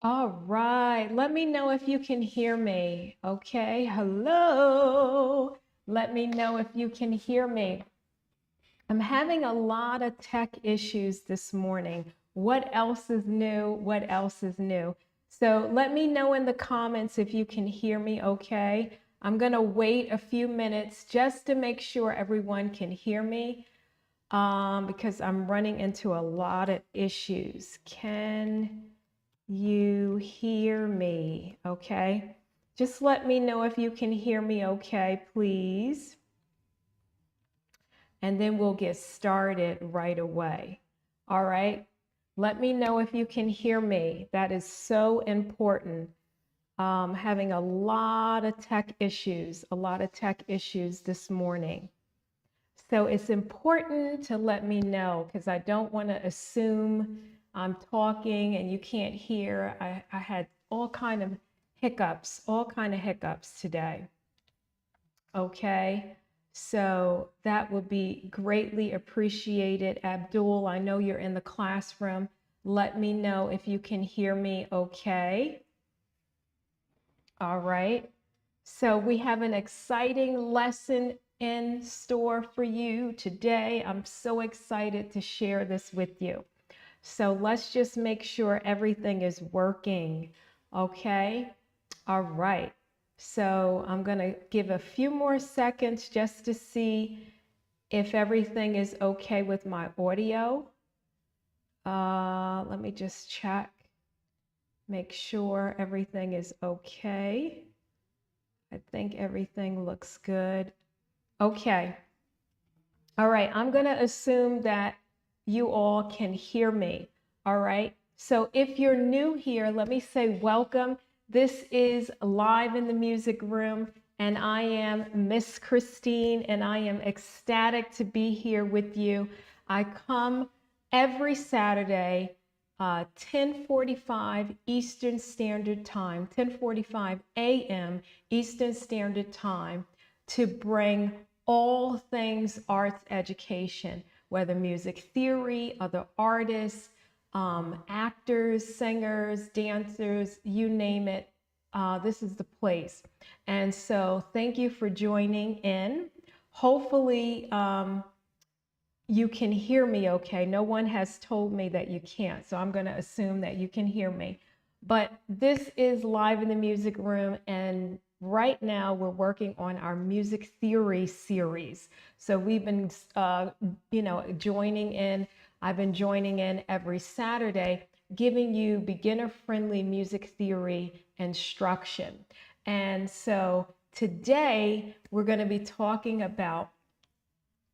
All right, let me know if you can hear me. Okay, hello. Let me know if you can hear me. I'm having a lot of tech issues this morning. What else is new? What else is new? So let me know in the comments if you can hear me okay. I'm gonna wait a few minutes just to make sure everyone can hear me because I'm running into a lot of issues. Can you hear me? Okay. Just let me know if you can hear me okay, please. And then we'll get started right away. All right. Let me know if you can hear me. That is so important. Having a lot of tech issues this morning. So it's important to let me know because I don't want to assume I'm talking and you can't hear. I had all kind of hiccups today. Okay, so that would be greatly appreciated. Abdul, I know you're in the classroom. Let me know if you can hear me okay. All right. So we have an exciting lesson in store for you today. I'm so excited to share this with you. So let's just make sure everything is working. Okay. All right. So I'm going to give a few more seconds just to see if everything is okay with my audio. Let me just check, make sure everything is okay. I think everything looks good. Okay. All right. I'm going to assume that you all can hear me. All right. So if you're new here, let me say welcome. This is Live in the Music Room, and I am Miss Christine, and I am ecstatic to be here with you. I come every Saturday, 10:45 Eastern Standard Time, 10:45 a.m. Eastern Standard Time, to bring all things arts education, whether music theory, other artists, actors, singers, dancers, you name it. This is the place. And so thank you for joining in. Hopefully, you can hear me okay. No one has told me that you can't, so I'm going to assume that you can hear me. But this is Live in the Music Room, and right now we're working on our music theory series. So we've been, joining in. I've been joining in every Saturday, giving you beginner-friendly music theory instruction. And so today we're going to be talking about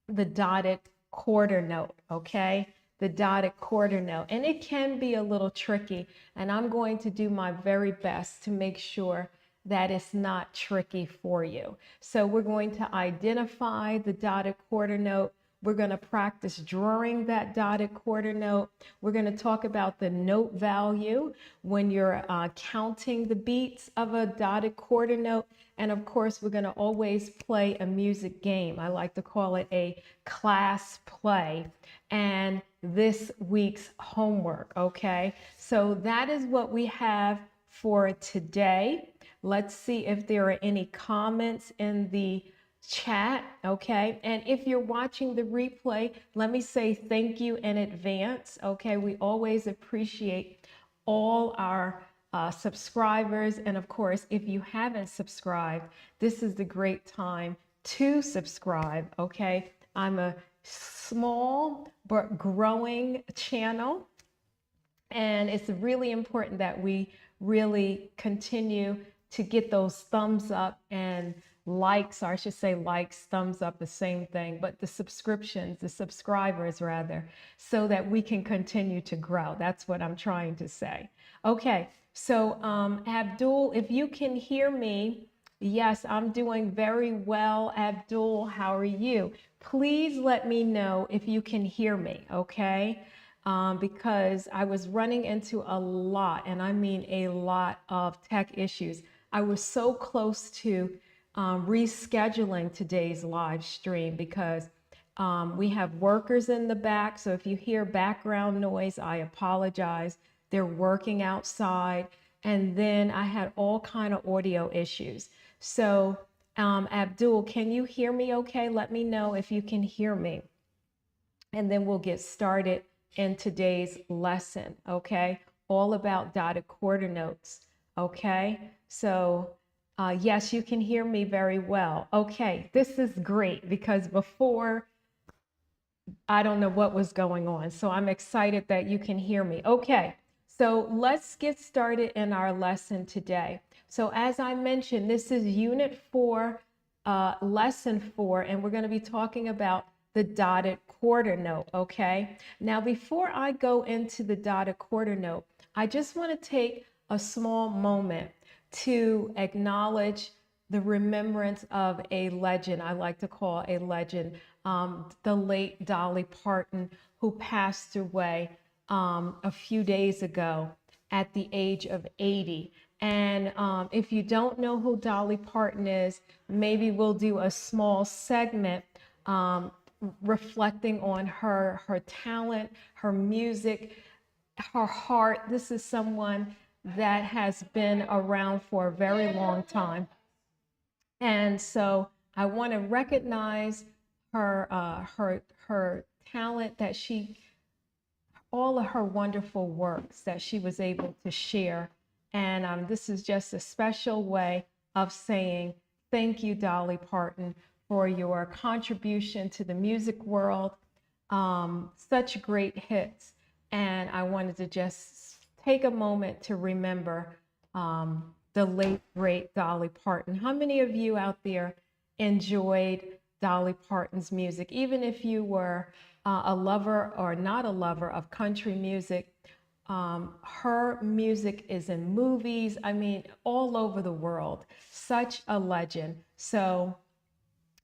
the dotted quarter note, okay? The dotted quarter note. And it can be a little tricky, and I'm going to do my very best to make sure that it's not tricky for you. So we're going to identify the dotted quarter note. We're going to practice drawing that dotted quarter note. We're going to talk about the note value when you're counting the beats of a dotted quarter note. And of course, we're going to always play a music game. I like to call it a class play. And this week's homework, okay? So that is what we have for today. Let's see if there are any comments in the chat, okay? And if you're watching the replay, let me say thank you in advance, okay? We always appreciate all our subscribers. And of course, if you haven't subscribed, this is the great time to subscribe, okay? I'm a small but growing channel, and it's really important that we really continue to get those thumbs up and likes, or I should say likes, thumbs up, the same thing, but the subscriptions, the subscribers rather, so that we can continue to grow. That's what I'm trying to say. Okay, so Abdul, if you can hear me, yes, I'm doing very well. Abdul, how are you? Please let me know if you can hear me, okay? Because I was running into a lot, and I mean a lot of tech issues. I was so close to rescheduling today's live stream because we have workers in the back. So if you hear background noise, I apologize. they're working outside. And then I had all kind of audio issues. So Abdul, can you hear me okay? Let me know if you can hear me. And then we'll get started in today's lesson, okay? All about dotted quarter notes, okay? So yes, you can hear me very well. Okay, this is great because before, I don't know what was going on. So I'm excited that you can hear me. Okay, so let's get started in our lesson today. So as I mentioned, this is Unit 4, Lesson 4, and we're going to be talking about the dotted quarter note, okay? Now, before I go into the dotted quarter note, I just want to take a small moment to acknowledge the remembrance of a legend, I like to call a legend, the late Dolly Parton, who passed away a few days ago at the age of 80. And if you don't know who Dolly Parton is, maybe we'll do a small segment reflecting on her talent, her music, her heart. This is someone that has been around for a very long time. And so I want to recognize her, her talent, that she, all of her wonderful works that she was able to share. And this is just a special way of saying thank you, Dolly Parton, for your contribution to the music world. Such great hits. And I wanted to just take a moment to remember the late, great Dolly Parton. How many of you out there enjoyed Dolly Parton's music? Even if you were a lover or not a lover of country music, her music is in movies, I mean, all over the world. Such a legend. So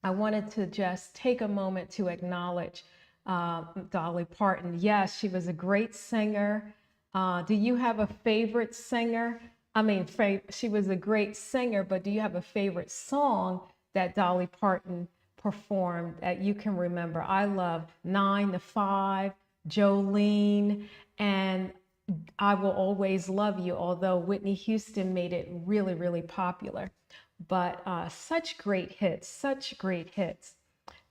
I wanted to just take a moment to acknowledge Dolly Parton. Yes, she was a great singer. Do you have a favorite singer? I mean, she was a great singer, but do you have a favorite song that Dolly Parton performed that you can remember? I love 9 to 5, Jolene, and I Will Always Love You, although Whitney Houston made it really, really popular. But such great hits, such great hits.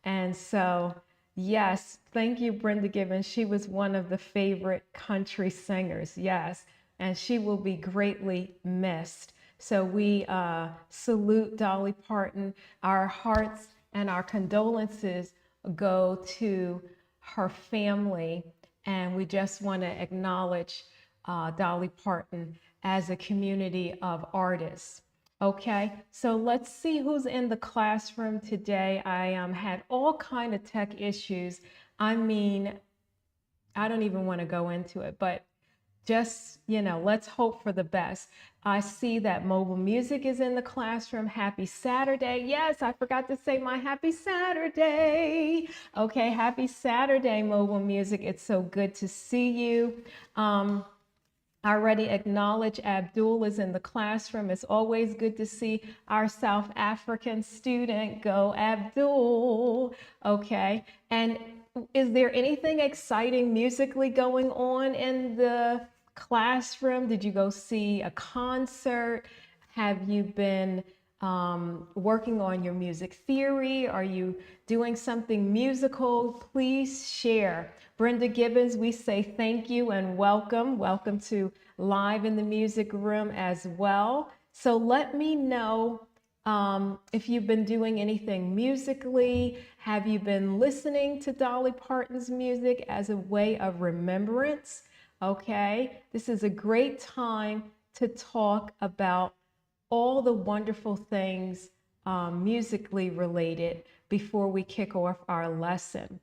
And so, yes, thank you, Brenda Gibbons. She was one of the favorite country singers, yes, and she will be greatly missed. So we salute Dolly Parton. Our hearts and our condolences go to her family, and we just want to acknowledge Dolly Parton as a community of artists. Okay, so let's see who's in the classroom today. I had all kind of tech issues. I mean, I don't even want to go into it, but just, you know, let's hope for the best. I see that Mobile Music is in the classroom. Happy Saturday. Yes, I forgot to say my happy Saturday. Okay, happy Saturday, Mobile Music. It's so good to see you. I already acknowledge Abdul is in the classroom. It's always good to see our South African student. Go, Abdul. Okay. And is there anything exciting musically going on in the classroom? Did you go see a concert? Have you been working on your music theory? Are you doing something musical? Please share. Brenda Gibbons, we say thank you and welcome. Welcome to Live in the Music Room as well. So let me know if you've been doing anything musically. Have you been listening to Dolly Parton's music as a way of remembrance? Okay, this is a great time to talk about all the wonderful things musically related before we kick off our lesson.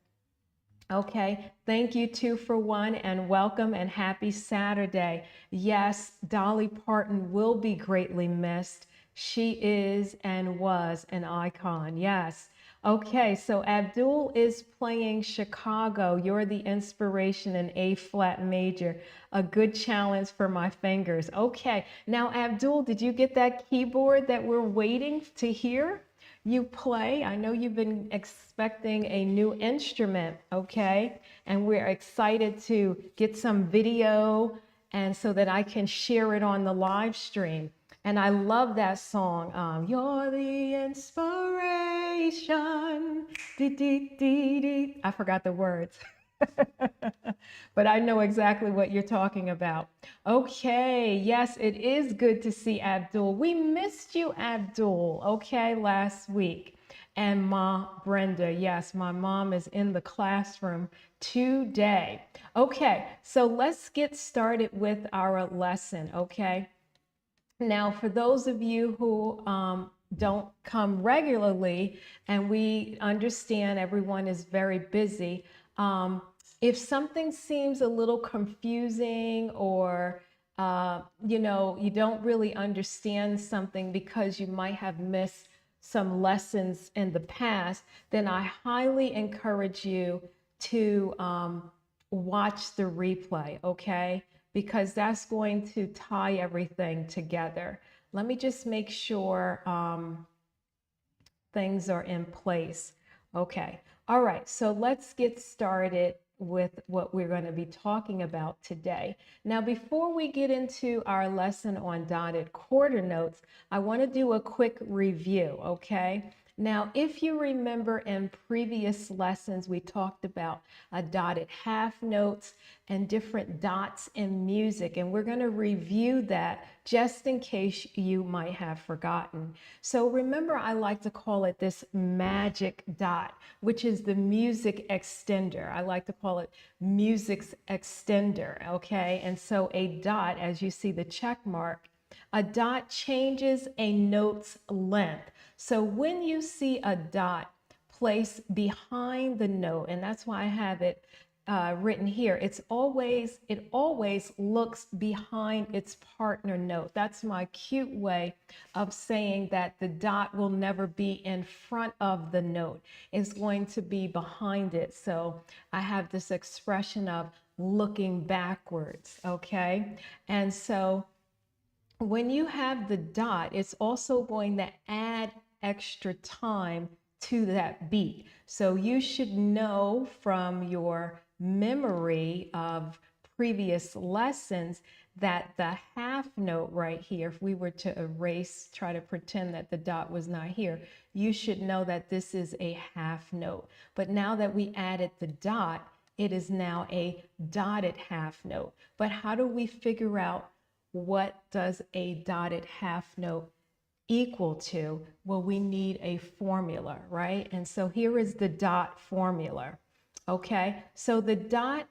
Okay, thank you 2-for-1 and welcome and happy Saturday. Yes, Dolly Parton will be greatly missed. She is and was an icon, yes. Okay, so Abdul is playing Chicago. You're the inspiration in A flat major. A good challenge for my fingers. Okay, now Abdul, did you get that keyboard that we're waiting to hear you play? I know you've been expecting a new instrument, okay? And we're excited to get some video and so that I can share it on the live stream. And I love that song. You're the inspiration. Dee, dee, dee, dee. I forgot the words. But I know exactly what you're talking about. Okay, yes, it is good to see Abdul. We missed you, Abdul, okay, last week. And Ma Brenda, yes, my mom is in the classroom today. Okay, so let's get started with our lesson, okay? Now, for those of you who don't come regularly, and we understand everyone is very busy, if something seems a little confusing or you don't really understand something because you might have missed some lessons in the past, then I highly encourage you to watch the replay, okay? Because that's going to tie everything together. Let me just make sure things are in place. Okay. All right. So let's get started with what we're going to be talking about today. Now, before we get into our lesson on dotted quarter notes, I want to do a quick review. Okay. Now, if you remember in previous lessons, we talked about dotted half notes and different dots in music, and we're going to review that just in case you might have forgotten. So remember, I like to call it this magic dot, which is the music extender. I like to call it music's extender, okay? And so a dot, as you see the check mark, a dot changes a note's length. So when you see a dot placed behind the note, and that's why I have it written here, it always looks behind its partner note. That's my cute way of saying that the dot will never be in front of the note. It's going to be behind it. So I have this expression of looking backwards, okay? And so when you have the dot, it's also going to add extra time to that beat. So you should know from your memory of previous lessons that the half note right here, if we were to erase, try to pretend that the dot was not here, you should know that this is a half note. But now that we added the dot, it is now a dotted half note. But how do we figure out what does a dotted half note equal to? Well, we need a formula, right? And so here is the dot formula. Okay, so the dot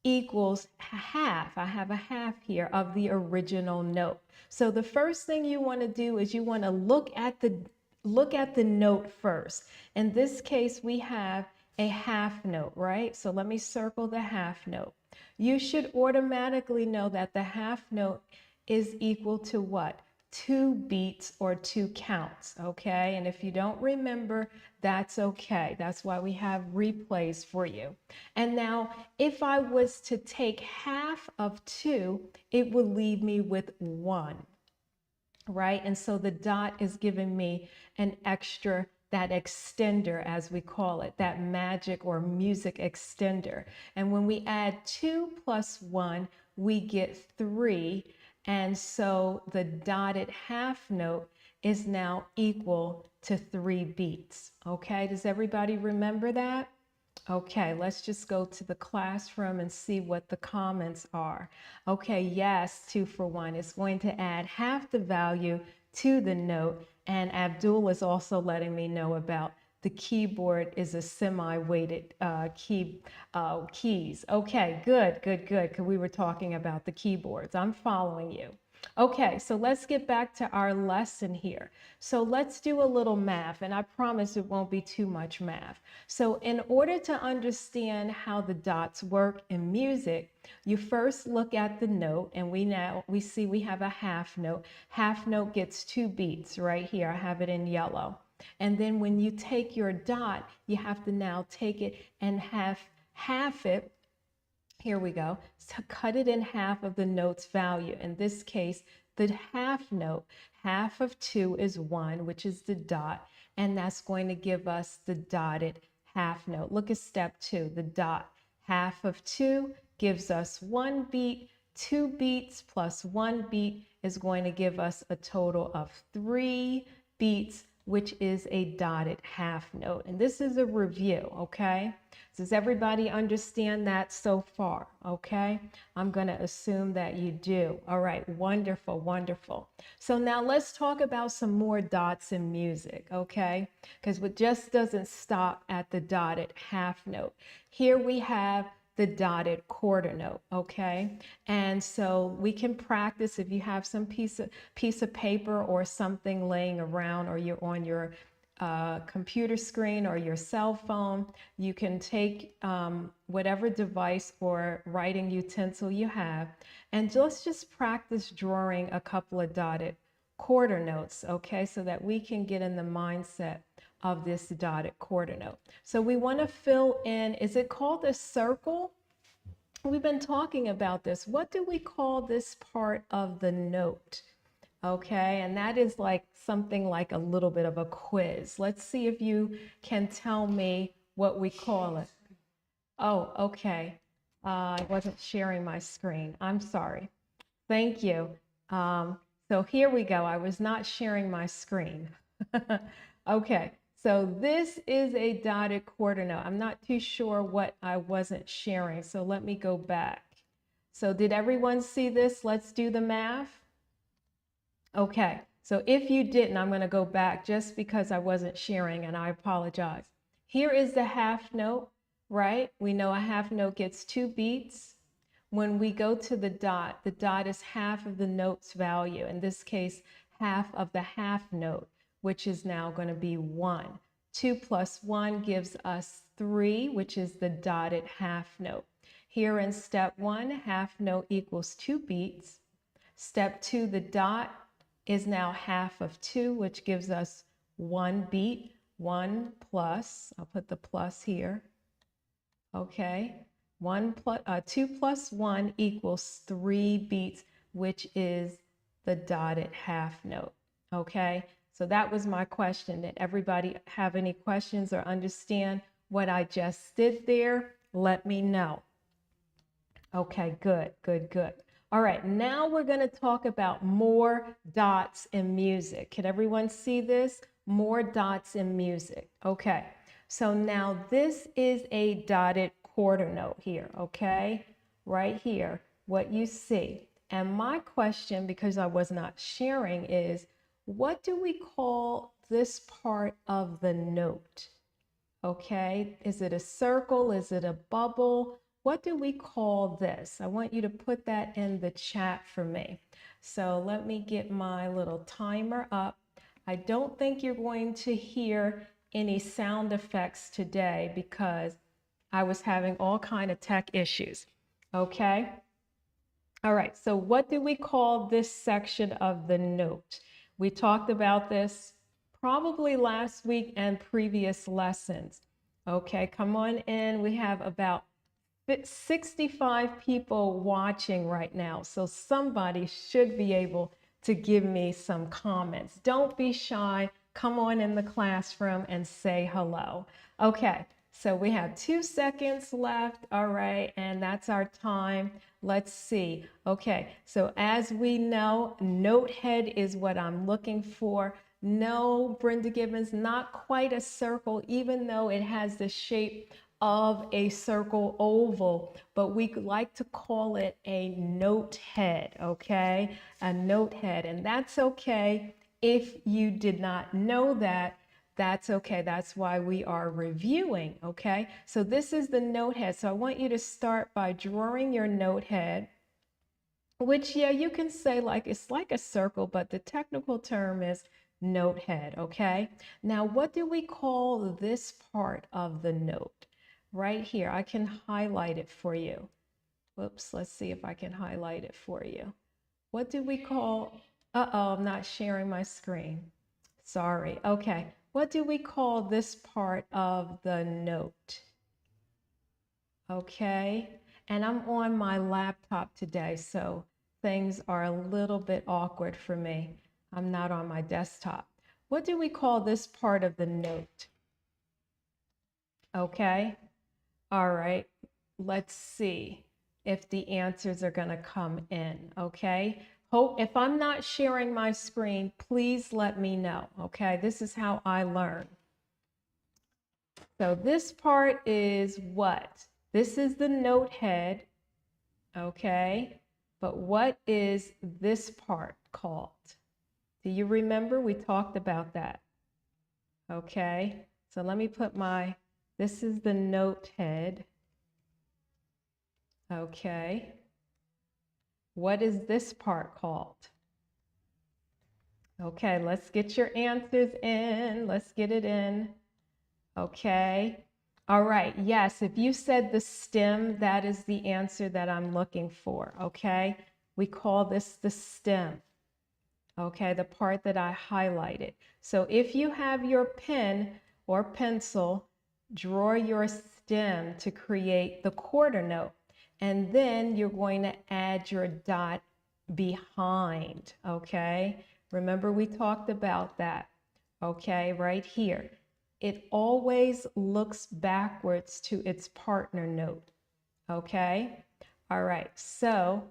equals half. I have a half here of the original note. So the first thing you want to do is you want to look at the note first. In this case, we have a half note, right? So let me circle the half note. You should automatically know that the half note is equal to what? 2 beats or 2 counts, okay? And if you don't remember, that's okay. That's why we have replays for you. And now, if I was to take half of 2, it would leave me with 1, right? And so the dot is giving me an extra, that extender, as we call it, that magic or music extender. And when we add 2 plus 1, we get 3. And so the dotted half note is now equal to 3 beats. Okay, does everybody remember that? Okay, let's just go to the classroom and see what the comments are. Okay, yes, 2 for 1 is going to add half the value to the note. And Abdul is also letting me know about the keyboard is a semi-weighted keys. Okay, good, because we were talking about the keyboards. I'm following you. Okay, so let's get back to our lesson here. So let's do a little math, and I promise it won't be too much math. So in order to understand how the dots work in music, you first look at the note, and we see we have a half note. Half note gets 2 beats right here. I have it in yellow. And then when you take your dot, you have to now take it and half it. Here we go. So cut it in half of the note's value. In this case, the half note, half of 2 is 1, which is the dot, and that's going to give us the dotted half note. Look at step 2, the dot. Half of 2 gives us 1 beat. 2 beats plus 1 beat is going to give us a total of 3 beats, which is a dotted half note. And this is a review, okay? Does everybody understand that so far? Okay, I'm going to assume that you do. All right, wonderful, wonderful. So now let's talk about some more dots in music, okay? Because it just doesn't stop at the dotted half note. Here we have the dotted quarter note, okay? And so we can practice if you have some piece of paper or something laying around, or you're on your computer screen or your cell phone. You can take whatever device or writing utensil you have, and let's just practice drawing a couple of dotted quarter notes, okay, so that we can get in the mindset of this dotted quarter note. So we want to fill in, is it called a circle? We've been talking about this. What do we call this part of the note? Okay, and that is like something like a little bit of a quiz. Let's see if you can tell me what we call it. Oh, okay. I wasn't sharing my screen. I'm sorry. Thank you. So here we go. I was not sharing my screen. Okay, so this is a dotted quarter note. I'm not too sure what I wasn't sharing, so let me go back. So did everyone see this? Let's do the math. Okay, so if you didn't, I'm going to go back just because I wasn't sharing, and I apologize. Here is the half note, right? We know a half note gets 2 beats. When we go to the dot is half of the note's value. In this case, half of the half note, which is now going to be 1. 2 plus 1 gives us 3, which is the dotted half note. Here in step 1, half note equals 2 beats. Step 2, the dot is now half of 2, which gives us 1 beat. 1 plus, I'll put the plus here. Okay, 2 plus 1 equals 3 beats, which is the dotted half note. Okay, so that was my question. Did everybody have any questions or understand what I just did there? Let me know. Okay, good, good, good. All right, now we're going to talk about more dots in music. Can everyone see this? More dots in music. Okay, so now this is a dotted quarter note here, okay? Right here, what you see. And my question, because I was not sharing, is what do we call this part of the note? Okay, is it a circle? Is it a bubble? What do we call this? I want you to put that in the chat for me. So let me get my little timer up. I don't think you're going to hear any sound effects today because I was having all kind of tech issues. Okay. All right. So what do we call this section of the note? We talked about this probably last week and previous lessons. Okay, come on in. We have about 65 people watching right now, so somebody should be able to give me some comments. Don't be shy. Come on in the classroom and say hello. Okay, so we have 2 seconds left. All right, and that's our time. Let's see. Okay, so as we know, note head is what I'm looking for. No, Brenda Gibbons, not quite a circle, even though it has the shape of a circle oval, but we like to call it a note head, okay? A note head, and that's okay. If you did not know that, that's okay. That's why we are reviewing, okay? So this is the note head. So I want you to start by drawing your note head, which, yeah, you can say like, it's like a circle, but the technical term is note head, okay? Now, what do we call this part of the note? Right here, I can highlight it for you. Whoops, let's see if I can highlight it for you. What do we call, I'm not sharing my screen. Sorry, okay. What do we call this part of the note? Okay, and I'm on my laptop today, so things are a little bit awkward for me. I'm not on my desktop. What do we call this part of the note? Okay. All right, let's see. if the answers are going to come in, okay? Hope if I'm not sharing my screen, please let me know, okay? This is how I learn. So this part is what? This is the note head, okay? But what is this part called? Do you remember? We talked about that. Okay, so let me put this is the note head. Okay, what is this part called? Okay, let's get your answers in. Let's get it in. Okay, all right, yes, if you said the stem, that is the answer that I'm looking for. Okay, we call this the stem. Okay, the part that I highlighted. So if you have your pen or pencil, draw your stem to create the quarter note. And then you're going to add your dot behind, okay? Remember we talked about that, okay, right here. It always looks backwards to its partner note, okay? All right, so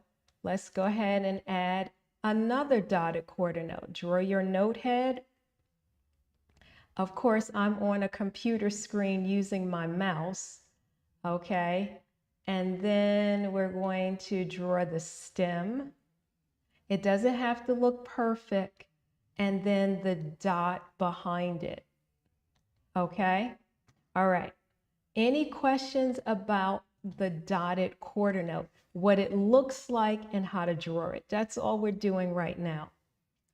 let's go ahead and add another dotted quarter note. Draw your note head. Of course, I'm on a computer screen using my mouse, okay? And then we're going to draw the stem. It doesn't have to look perfect. And then the dot behind it, okay? All right. Any questions about the dotted quarter note, what it looks like and how to draw it? That's all we're doing right now.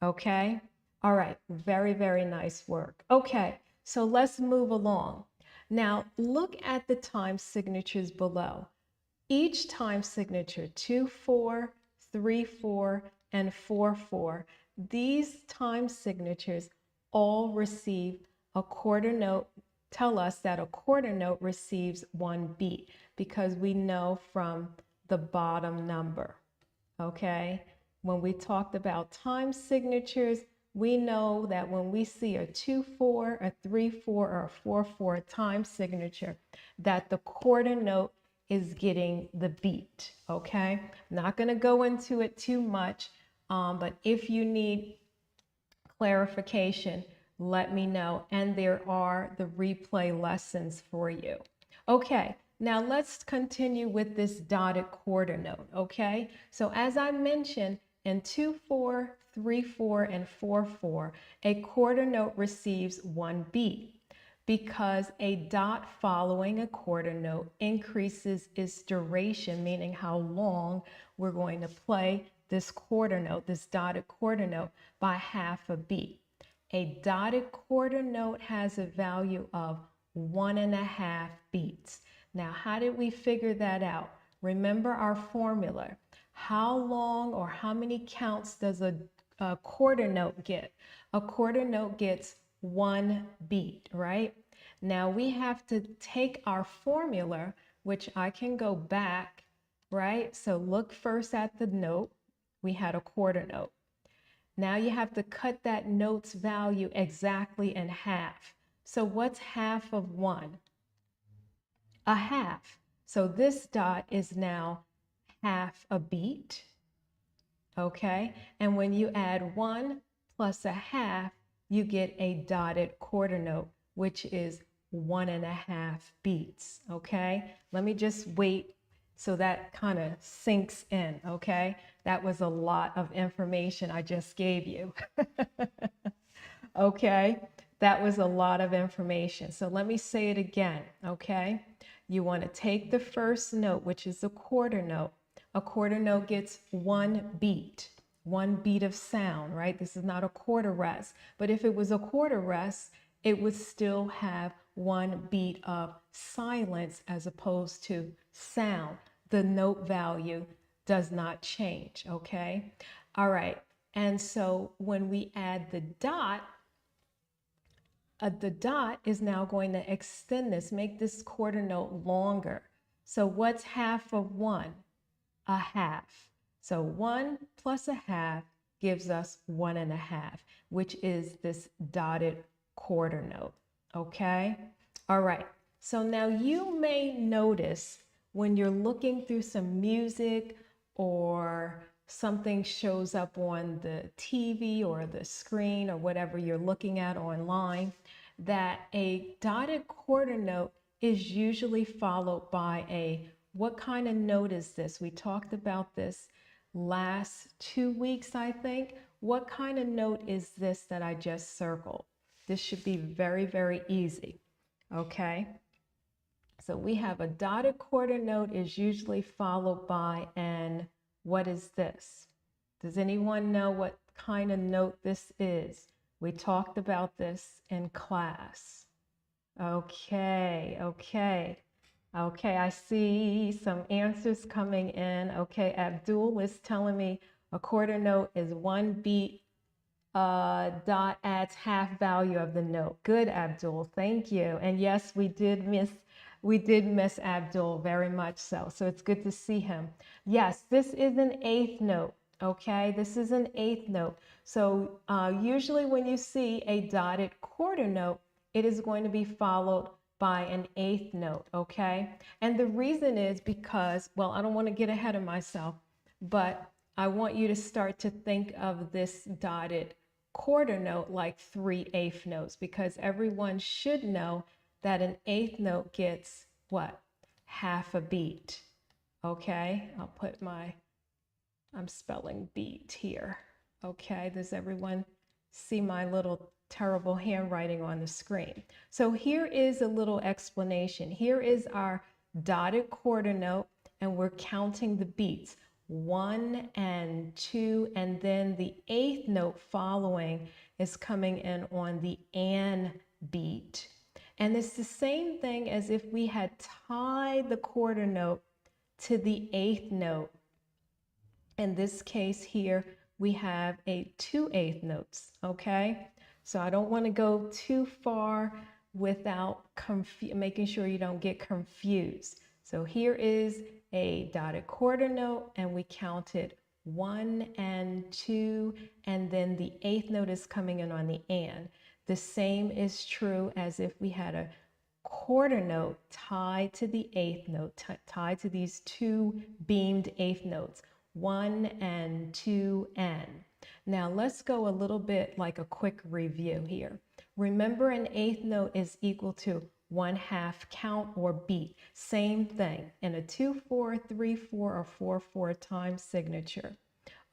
Okay. All right. Very, very nice work. Okay. So let's move along. Now look at the time signatures below. Each time signature 2-4, 3-4, and 4-4, these time signatures all receive a quarter note. Tell us that a quarter note receives 1 beat because we know from the bottom number, okay? When we talked about time signatures, we know that when we see a 2-4, a 3-4, or a 4-4 time signature, that the quarter note is getting the beat, okay? Not gonna go into it too much, but if you need clarification, let me know. And there are the replay lessons for you. Okay, now let's continue with this dotted quarter note, okay? So as I mentioned, in 2-4, 3-4, and 4-4, a quarter note receives 1 beat because a dot following a quarter note increases its duration, meaning how long we're going to play this quarter note, this dotted quarter note, by half a beat. A dotted quarter note has a value of 1.5 beats. Now, how did we figure that out? Remember our formula. How long or how many counts does a quarter note get? A quarter note gets 1 beat, right? Now we have to take our formula, which I can go back, right? So look first at the note. We had a quarter note. Now you have to cut that note's value exactly in half. So what's half of 1? A half. So this dot is now half a beat, okay? And when you add 1 plus a half, you get a dotted quarter note, which is 1.5 beats, okay? Let me just wait so that kind of sinks in, okay? That was a lot of information I just gave you. Okay, that was a lot of information. So let me say it again, okay? You want to take the first note, which is a quarter note. A quarter note gets 1 beat, 1 beat of sound, right? This is not a quarter rest, but if it was a quarter rest, it would still have 1 beat of silence as opposed to sound. The note value does not change, okay? All right, and so when we add the dot is now going to extend this, make this quarter note longer. So what's half of 1? A half. So 1 plus a half gives us 1.5, which is this dotted quarter note, okay? All right, so now you may notice when you're looking through some music or something shows up on the TV or the screen or whatever you're looking at online, that a dotted quarter note is usually followed by a, what kind of note is this? We talked about this last 2 weeks, I think. What kind of note is this that I just circled? This should be very, very easy, okay? So we have a dotted quarter note is usually followed by an, what is this? Does anyone know what kind of note this is? We talked about this in class. Okay, I see some answers coming in. Okay, Abdul is telling me a quarter note is 1 beat, dot adds half value of the note. Good, Abdul, thank you. And yes, we did miss Abdul, very much so. So it's good to see him. Yes, this is an eighth note. Okay, this is an eighth note. So usually when you see a dotted quarter note, it is going to be followed by an eighth note, okay? And the reason is because, well, I don't want to get ahead of myself, but I want you to start to think of this dotted quarter note like 3/8 notes, because everyone should know that an eighth note gets what? Half a beat, okay? I'll put I'm spelling beat here, okay? Does everyone see my little terrible handwriting on the screen? So here is a little explanation. Here is our dotted quarter note, and we're counting the beats. 1 and 2, and then the eighth note following is coming in on the an beat. And it's the same thing as if we had tied the quarter note to the eighth note. In this case here, we have 2/8 notes, okay? So I don't want to go too far without making sure you don't get confused. So here is a dotted quarter note, and we counted 1 and 2, and then the eighth note is coming in on the and. The same is true as if we had a quarter note tied to the eighth note, tied to these two beamed eighth notes, 1 and 2 and. Now let's go a little bit like a quick review here. Remember, an eighth note is equal to 1/2 count or beat. Same thing in a 2/4, 3/4, or 4/4 time signature.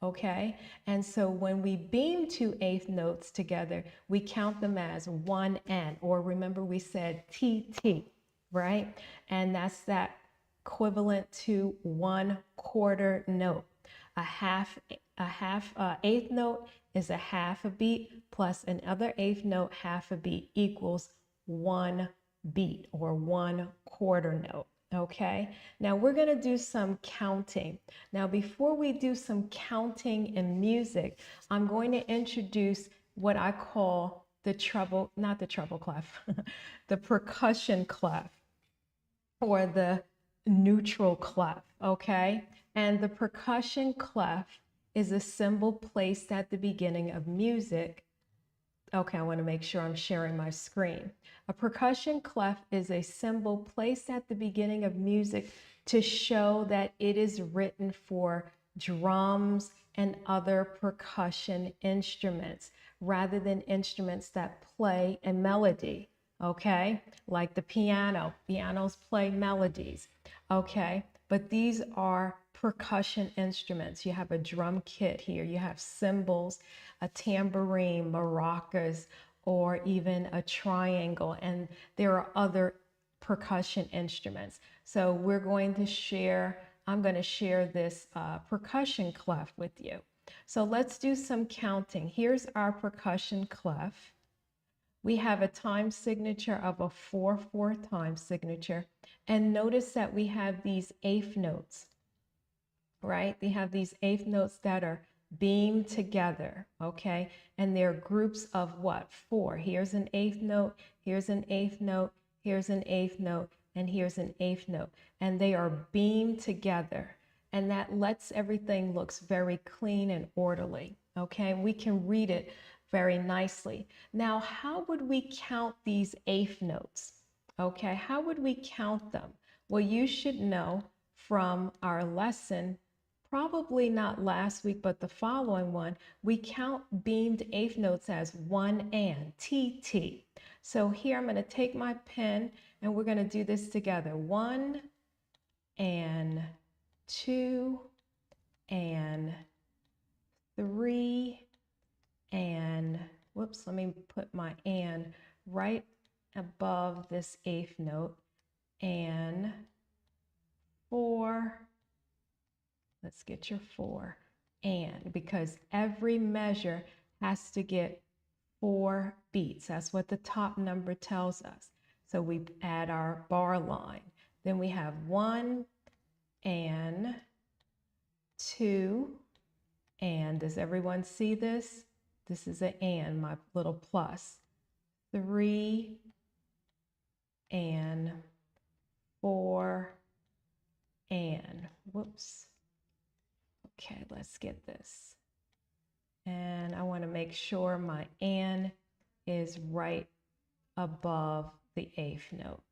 Okay, and so when we beam 2/8 notes together, we count them as 1 and, or remember we said TT, right? And that's that equivalent to 1/4 note. Eighth note is a half a beat plus another eighth note half a beat equals 1 beat, or 1/4 note. Okay, now we're going to do some counting. Now before we do some counting in music, I'm going to introduce what I call the treble, not the treble clef, the percussion clef, or the neutral clef, okay? And the percussion clef is a symbol placed at the beginning of music. Okay, I want to make sure I'm sharing my screen. A percussion clef is a symbol placed at the beginning of music to show that it is written for drums and other percussion instruments rather than instruments that play a melody, okay? Like the piano. Pianos play melodies, okay? But these are percussion instruments. You have a drum kit here. You have cymbals, a tambourine, maracas, or even a triangle, and there are other percussion instruments. So we're going to share, I'm going to share this percussion clef with you. So let's do some counting. Here's our percussion clef. We have a time signature of a 4/4 time signature, and notice that we have these eighth notes, right? They have these eighth notes that are beamed together, okay? And they're groups of what? 4. Here's an eighth note, here's an eighth note, here's an eighth note, and here's an eighth note. And they are beamed together. And that lets everything looks very clean and orderly, okay? We can read it very nicely. Now, how would we count these eighth notes? Okay, how would we count them? Well, you should know from our lesson, probably not last week, but the following one, we count beamed eighth notes as one and, T. So here I'm going to take my pen and we're going to do this together. 1 and 2 and 3 and, whoops, let me put my and right above this eighth note, and 4. Let's get your 4. And, because every measure has to get 4 beats. That's what the top number tells us. So we add our bar line. Then we have 1 and 2 and. Does everyone see this? This is an and, my little plus. 3 and 4 and. Whoops. Okay, let's get this. And I want to make sure my and is right above the eighth note.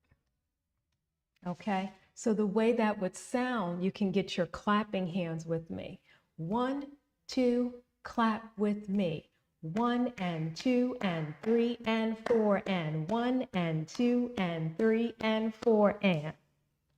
Okay, so the way that would sound, you can get your clapping hands with me. 1, 2, clap with me. 1 and 2 and 3 and 4 and 1 and 2 and 3 and 4 and.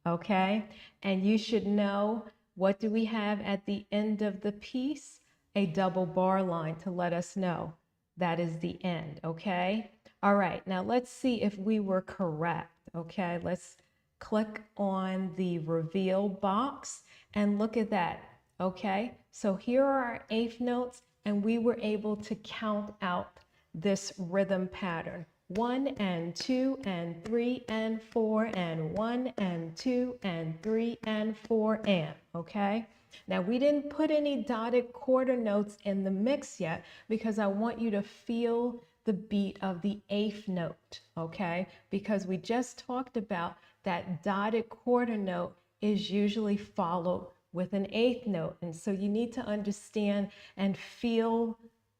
Okay, and you should know, what do we have at the end of the piece? A double bar line to let us know that is the end. Okay, all right, now let's see if we were correct. Okay, let's click on the reveal box and look at that. Okay, so here are our eighth notes, and we were able to count out this rhythm pattern. 1 and 2 and 3 and 4 and 1 and 2 and 3 and 4 and. Okay, now we didn't put any dotted quarter notes in the mix yet because I want you to feel the beat of the eighth note. Okay, because we just talked about that dotted quarter note is usually followed with an eighth note, and so you need to understand and feel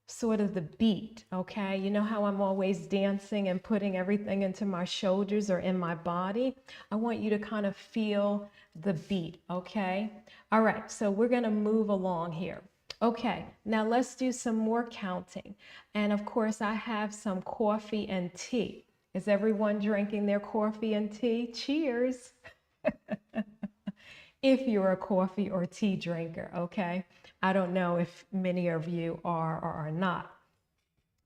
sort of the beat. Okay, you know how I'm always dancing and putting everything into my shoulders or in my body? I want you to kind of feel the beat. Okay, all right, so we're going to move along here. Okay, now let's do some more counting, and of course I have some coffee and tea. Is everyone drinking their coffee and tea? Cheers. If you're a coffee or tea drinker. Okay, I don't know if many of you are or are not.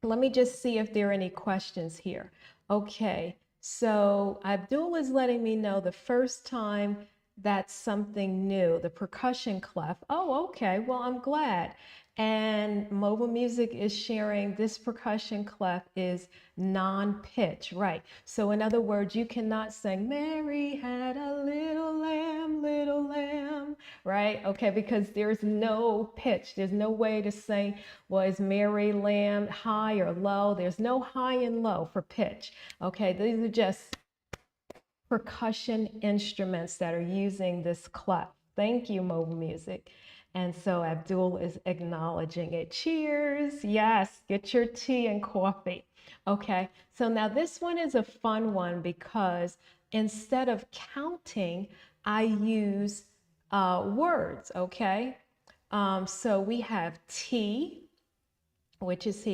Let me just see if there are any questions here. Okay, so Abdul is letting me know the first time that's something new, the percussion clef. Oh, okay, well, I'm glad. And Mobile Music is sharing this percussion clef is non-pitch, right? So in other words, you cannot sing, Mary had a little lamb, right? Okay, because there's no pitch. There's no way to say, was Mary lamb high or low? There's no high and low for pitch. Okay, these are just percussion instruments that are using this clef. Thank you, Mobile Music. And so Abdul is acknowledging it. Cheers. Yes, get your tea and coffee. Okay, so now this one is a fun one because instead of counting, I use words. Okay, so we have tea, which is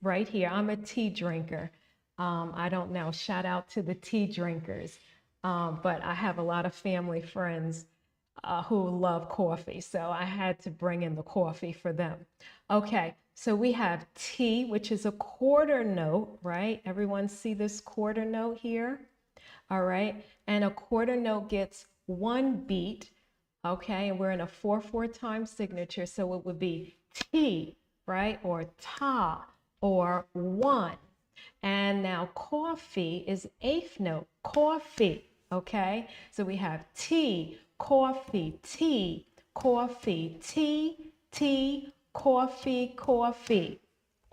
right here. I'm a tea drinker. I don't know, shout out to the tea drinkers. But I have a lot of family friends who love coffee, so I had to bring in the coffee for them. Okay, so we have T, which is a quarter note, right? Everyone see this quarter note here? All right, and a quarter note gets 1 beat, okay? And we're in a 4/4 time signature, so it would be T, right? Or ta, or 1. And now coffee is 8th note, coffee, okay? So we have T, coffee, T, coffee, T, T, coffee, coffee.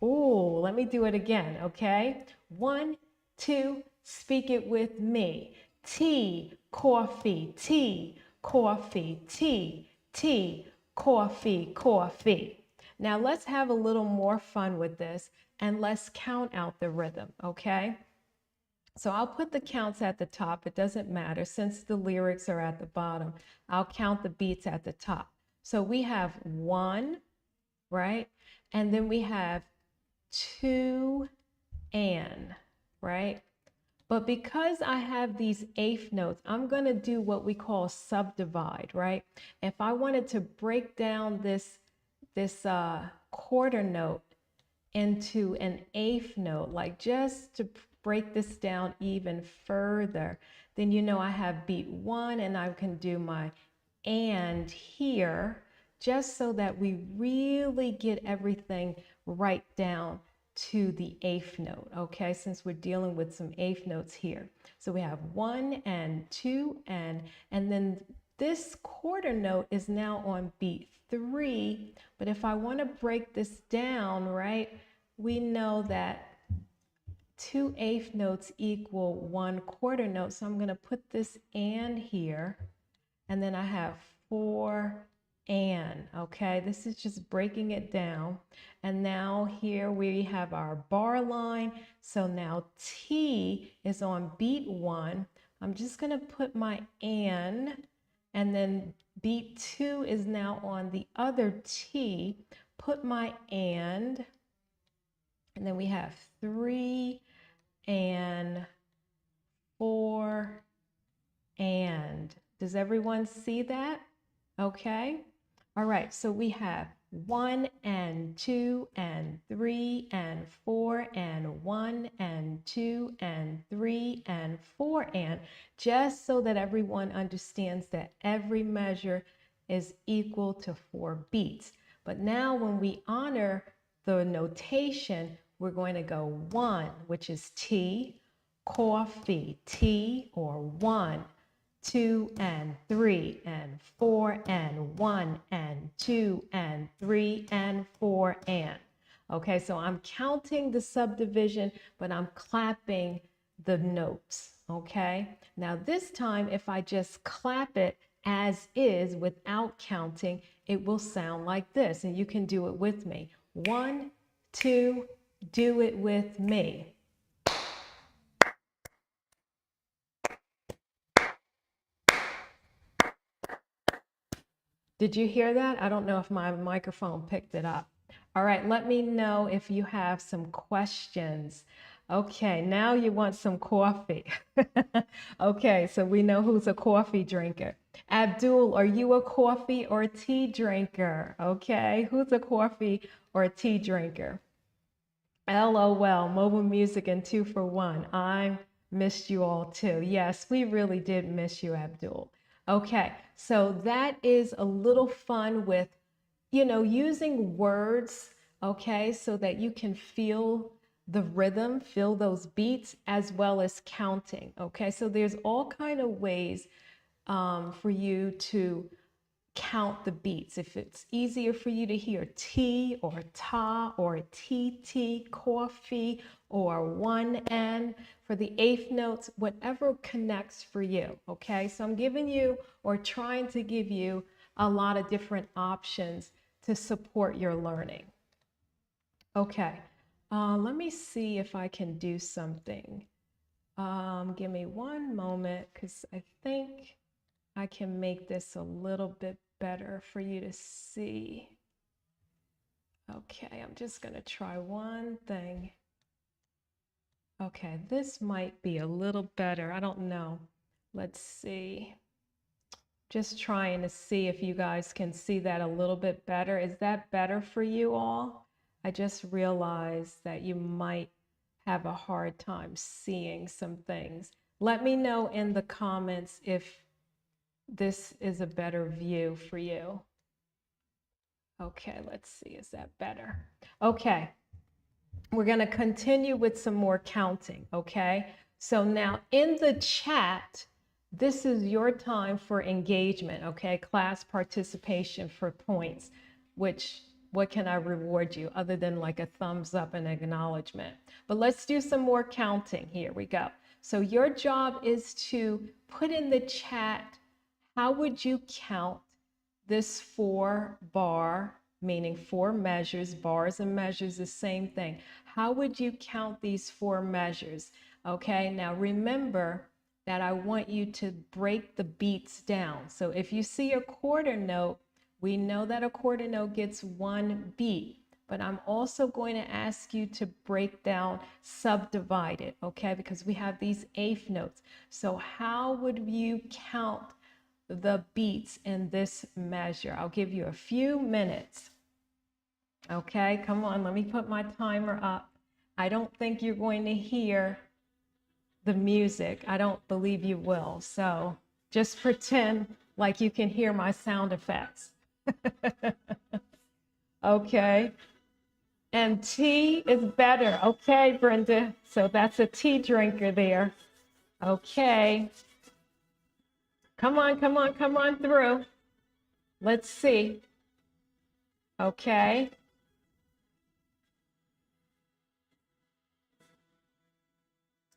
Ooh, let me do it again, okay? 1, 2, speak it with me. Tea, coffee, tea, coffee, tea, tea, coffee, coffee. Now let's have a little more fun with this and let's count out the rhythm, okay? So I'll put the counts at the top. It doesn't matter since the lyrics are at the bottom. I'll count the beats at the top. So we have 1, right? And then we have 2 and, right? But because I have these eighth notes, I'm going to do what we call subdivide, right? If I wanted to break down this quarter note into an eighth note, like just to break this down even further, then you know I have beat 1 and I can do my and here, just so that we really get everything right down to the eighth note, okay, since we're dealing with some eighth notes here. So we have 1 and 2 and then this quarter note is now on beat 3, but if I want to break this down, right, we know that 2 eighth notes equal 1 quarter note, so I'm going to put this and here, and then I have 4 and, okay, this is just breaking it down. And now here we have our bar line. So now T is on beat 1. I'm just going to put my and then beat 2 is now on the other T, put my and then we have 3 and 4 and. Does everyone see that? Okay. All right, so we have 1 and 2 and 3 and 4 and 1 and 2 and 3 and 4 and, just so that everyone understands that every measure is equal to 4 beats. But now when we honor the notation, we're going to go 1, which is T, coffee, T, or 1. 2 and 3 and 4 and 1 and 2 and 3 and 4 and. Okay, so I'm counting the subdivision, but I'm clapping the notes. Okay, now this time, if I just clap it as is without counting, it will sound like this, and you can do it with me. 1, 2, do it with me. Did you hear that? I don't know if my microphone picked it up. All right, let me know if you have some questions. Okay, now you want some coffee. Okay, so we know who's a coffee drinker. Abdul, are you a coffee or tea drinker? Okay, who's a coffee or tea drinker? LOL, mobile music and 2 for 1. I missed you all too. Yes, we really did miss you, Abdul. Okay, so that is a little fun with, using words, okay, so that you can feel the rhythm, feel those beats, as well as counting, okay? So there's all kind of ways for you to count the beats. If it's easier for you to hear T or ta or TT, coffee, or 1 N for the eighth notes, whatever connects for you, okay? So I'm giving you, or trying to give you, a lot of different options to support your learning. Okay, let me see if I can do something. Give me one moment, because I think I can make this a little bit better for you to see. Okay, I'm just going to try one thing. Okay, this might be a little better. I don't know. Let's see. Just trying to see if you guys can see that a little bit better. Is that better for you all? I just realized that you might have a hard time seeing some things. Let me know in the comments if this is a better view for you. Okay, let's see, is that better? Okay, we're going to continue with some more counting, okay? So now in the chat, this is your time for engagement, okay? Class participation for points, which, what can I reward you other than like a thumbs up and acknowledgement? But let's do some more counting. Here we go. So your job is to put in the chat, how would you count this 4 bar, meaning 4 measures, bars and measures, the same thing. How would you count these 4 measures? Okay, now remember that I want you to break the beats down. So if you see a quarter note, we know that a quarter note gets one beat, but I'm also going to ask you to break down, subdivide it, okay? Because we have these eighth notes. So how would you count the beats in this measure? I'll give you a few minutes. Okay, come on, let me put my timer up. I don't think you're going to hear the music. I don't believe you will. So just pretend like you can hear my sound effects. Okay. And tea is better. Okay, Brenda. So that's a tea drinker there. Okay. Come on, come on, come on through. Let's see. Okay.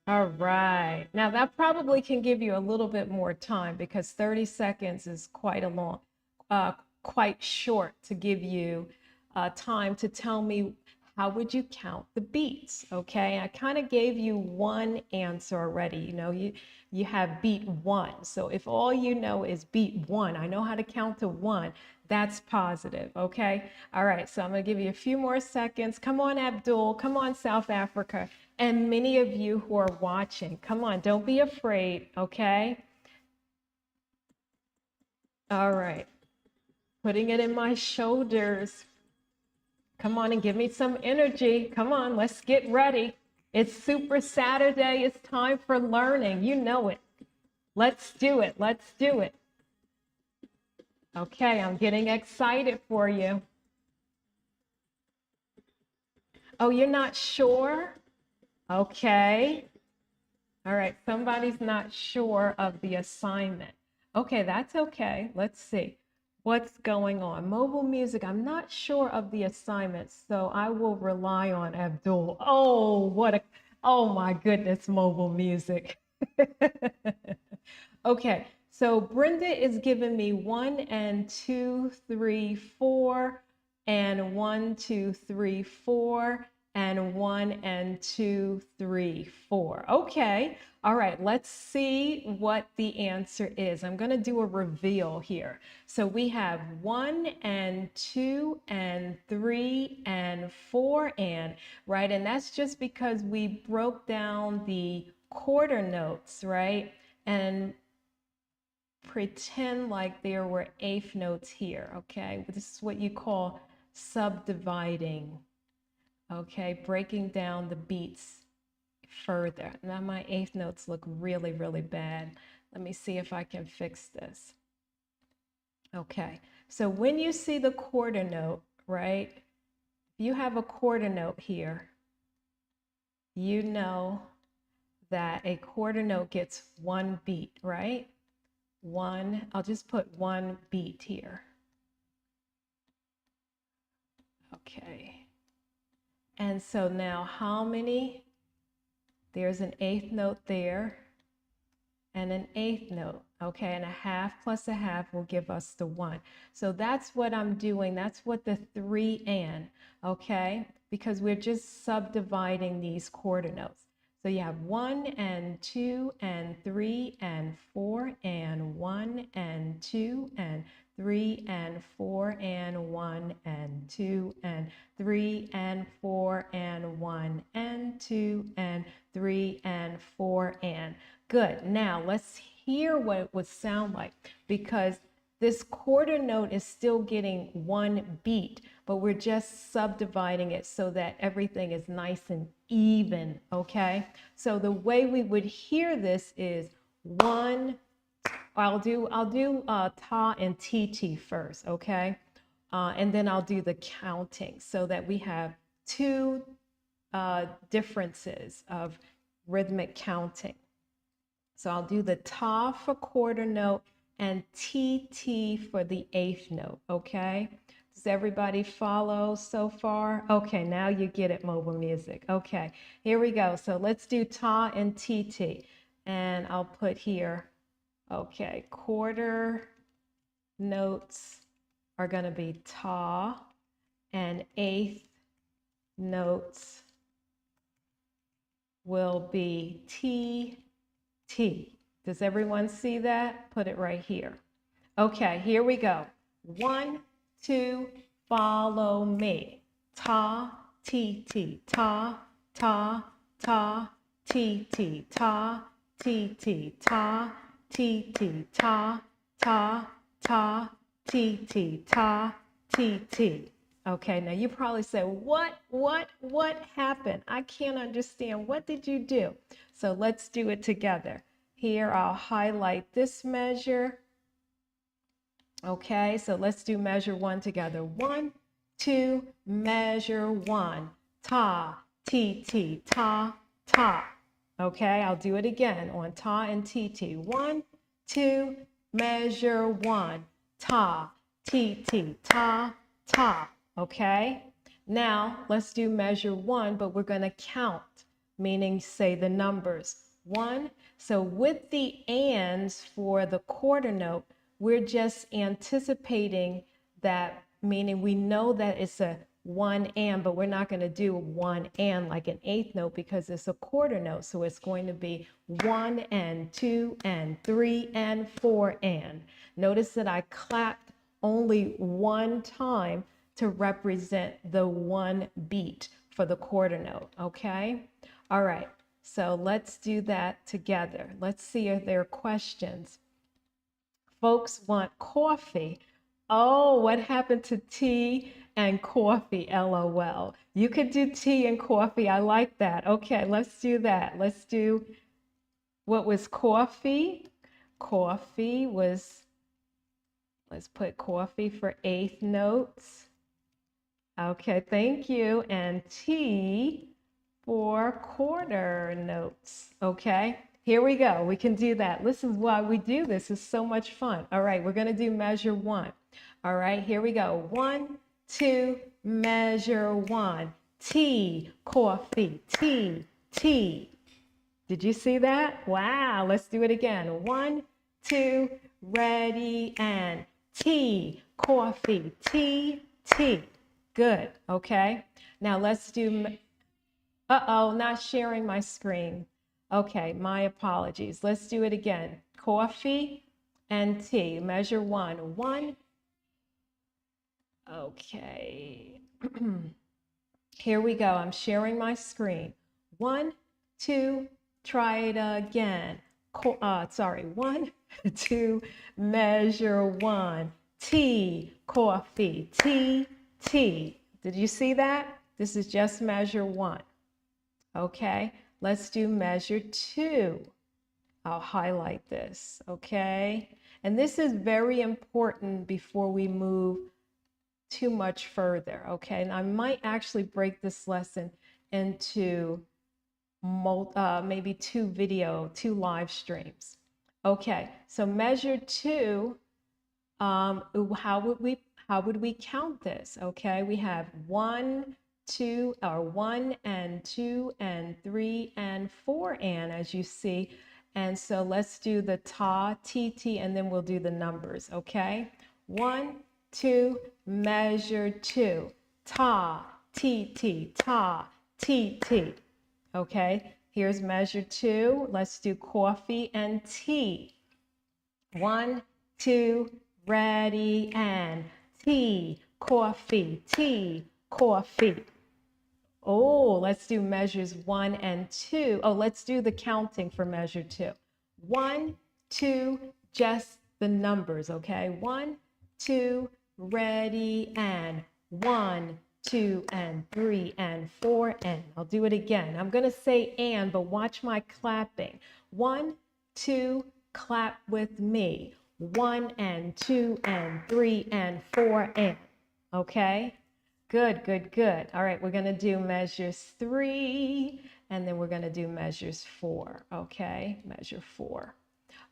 All right. Now that probably can give you a little bit more time because 30 seconds is quite a long, quite short to give you time to tell me how would you count the beats. Okay. I kind of gave you one answer already. You know, you have beat one. So if all you know is beat one, I know how to count to one. That's positive. Okay. All right. So I'm going to give you a few more seconds. Come on, Abdul. Come on, South Africa. And many of you who are watching, come on, don't be afraid, okay? All right, putting it in my shoulders. Come on and give me some energy. Come on, let's get ready. It's Super Saturday. It's time for learning. You know it. Let's do it. Let's do it. Okay, I'm getting excited for you. Oh, you're not sure? Okay. All right, somebody's not sure of the assignment. Okay, that's okay. Let's see what's going on. Mobile music, I'm not sure of the assignment, so I will rely on Abdul. Oh my goodness, mobile music. Okay, so Brenda is giving me 1 and 2, 3, 4, and 1, 2, 3, 4, and 1 and 2, 3, 4. Okay, all right, let's see what the answer is. I'm going to do a reveal here. So we have 1 and 2 and 3 and 4 and, right? And that's just because we broke down the quarter notes, right? And pretend like there were eighth notes here, okay? This is what you call subdividing, okay? Breaking down the beats further. Now my eighth notes look really, really bad. Let me see if I can fix this. Okay, so when you see the quarter note, right? If you have a quarter note here, you know that a quarter note gets one beat, right? One, I'll just put one beat here. Okay. And so now how many? There's an eighth note there and an eighth note. Okay, and a half plus a half will give us the 1. So that's what I'm doing. That's what the 3 and, okay? Because we're just subdividing these quarter notes. So you have 1 and 2 and 3 and 4 and 1 and 2 and 3 and 4 and 1 and 2 and 3 and 4 and 1 and 2 and 3 and 4 and. Good. Now let's hear what it would sound like, because this quarter note is still getting one beat, but we're just subdividing it so that everything is nice and even, okay? So the way we would hear this is 1, I'll do ta and tt first, okay? And then I'll do the counting so that we have 2 differences of rhythmic counting. So I'll do the ta for quarter note and tt for the eighth note, okay? Does everybody follow so far? Okay, now you get it, mobile music. Okay, here we go. So let's do ta and tt. And I'll put here, okay, quarter notes are going to be ta, and eighth notes will be T, T. Does everyone see that? Put it right here. Okay, here we go. 1, 2, follow me. Ta, T, T, ta, ta, ta, T, T, ta, T, T, ta, T, T, ta, ta, ta, T, T, ta, T, T. Okay, now you probably say, what happened? I can't understand. What did you do? So let's do it together. Here, I'll highlight this measure. Okay, so let's do measure 1 together. 1, 2, measure 1. Ta, T, T, ta, ta. Okay, I'll do it again on ta and T, T. 1, 2, measure 1. Ta, T, T, ta, ta. Okay, now let's do measure 1, but we're going to count, meaning say the numbers. 1, so with the ands for the quarter note, we're just anticipating that, meaning we know that it's a 1 and, but we're not going to do 1 and like an eighth note because it's a quarter note. So it's going to be 1 and 2 and 3 and 4 and. Notice that I clapped only one time to represent the one beat for the quarter note, okay? All right, so let's do that together. Let's see if there are questions. Folks want coffee. Oh, what happened to tea and coffee? LOL. You could do tea and coffee. I like that. Okay, let's do that. Let's do, what was coffee? Coffee was, let's put coffee for eighth notes. Okay, thank you. And tea for quarter notes. Okay. Here we go. We can do that. This is why we do this. It's so much fun. All right, we're going to do measure 1. All right, here we go. 1, 2, measure 1. Tea, coffee, tea, tea. Did you see that? Wow, let's do it again. 1, 2, ready, and tea, coffee, tea, tea. Good, okay. Now let's do, uh-oh, not sharing my screen. Okay, my apologies. Let's do it again. Coffee and tea. Measure 1. 1. Okay. Here we go. I'm sharing my screen. 1, 2, try it again. Sorry. 1, 2, measure 1. Tea, coffee, tea, tea. Did you see that? This is just measure 1. Okay. Let's do measure 2. I'll highlight this, okay? And this is very important before we move too much further, okay? And I might actually break this lesson into maybe 2 live streams. Okay, so measure 2, how would we count this? Okay, we have 1, 2, or 1 and 2 and 3 and 4 and, as you see. And so let's do the ta, t, t, and then we'll do the numbers, okay? 1, 2, measure 2. Ta, t, t, ta, t, t. Okay, here's measure 2. Let's do coffee and tea. 1, 2, ready, and tea, coffee, tea, coffee. Oh, let's do measures 1 and 2. Oh, let's do the counting for measure 2. 1, 2, just the numbers, okay? 1, 2, ready, and 1, 2, and 3, and 4, and. I'll do it again. I'm going to say and, but watch my clapping. 1, 2, clap with me. 1 and 2 and 3 and 4 and. Okay? Good, good, good. All right, we're going to do measures 3, and then we're going to do measures 4. Okay, measure 4.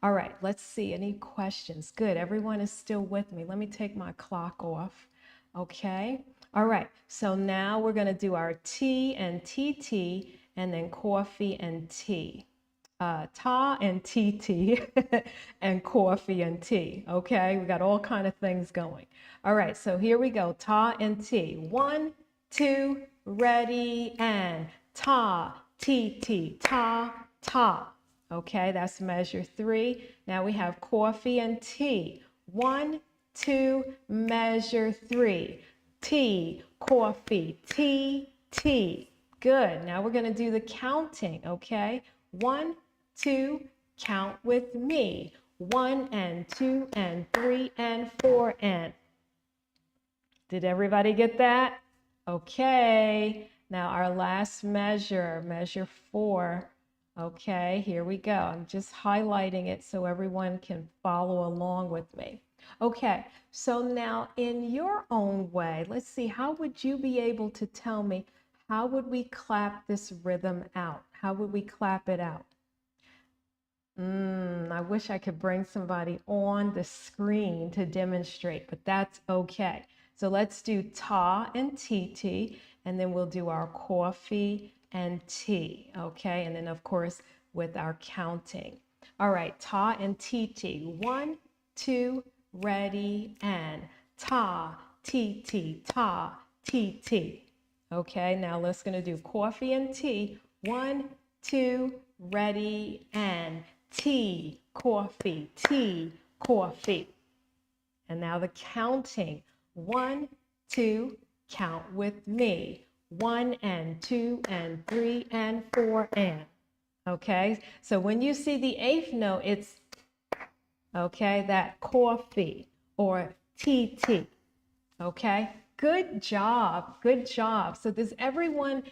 All right, let's see. Any questions? Good, everyone is still with me. Let me take my clock off. Okay, all right. So now we're going to do our tea and TT, and then coffee and tea. Ta and TT and coffee and tea. Okay, we got all kind of things going. All right, so here we go. Ta and tea. 1, 2, ready, and ta, T, T, ta, ta. Okay, that's measure 3. Now we have coffee and tea. 1, 2, measure 3. Tea, coffee, tea, tea. Good. Now we're going to do the counting, okay? 1, 2, count with me. 1 and 2 and 3 and 4 and. Did everybody get that? Okay. Now our last measure, measure 4. Okay, here we go. I'm just highlighting it so everyone can follow along with me. Okay, so now in your own way, let's see, how would you be able to tell me, how would we clap this rhythm out? How would we clap it out? I wish I could bring somebody on the screen to demonstrate, but that's okay. So let's do ta and tt, and then we'll do our coffee and tea, okay? And then of course with our counting. All right, ta and tt. 1, 2, ready, and ta, tt, ta, tt. Okay, now let's gonna do coffee and tea. 1, 2, ready, and tea, coffee, tea, coffee. And now the counting. 1, 2, count with me. 1 and 2 and 3 and 4 and. Okay, so when you see the 8th note, it's, okay, that coffee or TT. Okay, good job, good job. So does everyone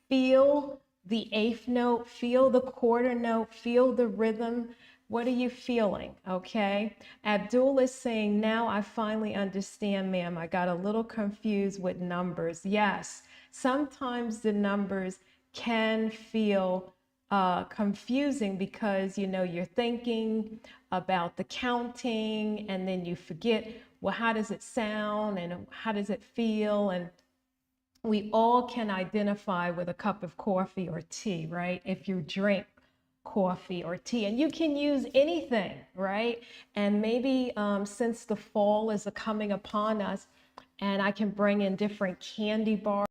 feel the 8th note, feel the quarter note, feel the rhythm? What are you feeling? Okay, Abdul is saying, now I finally understand, ma'am. I got a little confused with numbers. Yes, sometimes the numbers can feel confusing because, you know, you're thinking about the counting and then you forget, well, how does it sound and how does it feel? And we all can identify with a cup of coffee or tea, right? If you drink coffee or tea, and you can use anything, right? And maybe since the fall is coming upon us, and I can bring in different candy bars